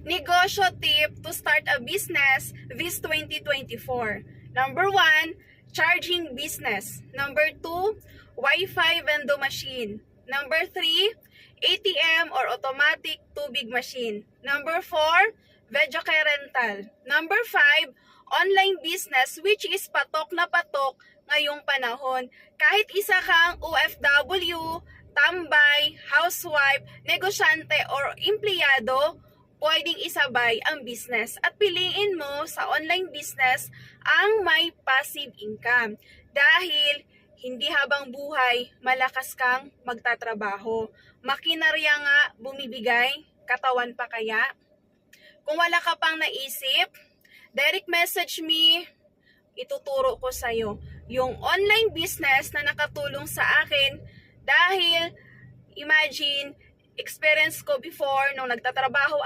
negosyo tip to start a business this 2024. Number 1, charging business. Number 2, Wi-Fi vendo machine. Number 3, ATM or automatic tubig machine. Number 4, Vegocare rental. Number 5, online business which is patok na patok ngayong panahon. Kahit isa kang OFW, tambay, housewife, negosyante, or empleyado, pwedeng isabay ang business at piliin mo sa online business ang may passive income. Dahil hindi habang buhay malakas kang magtatrabaho. Makinarya nga bumibigay, katawan pa kaya? Kung wala ka pang naisip, direct message me, ituturo ko sa'yo yung online business na nakatulong sa akin dahil imagine, experience ko before nung nagtatrabaho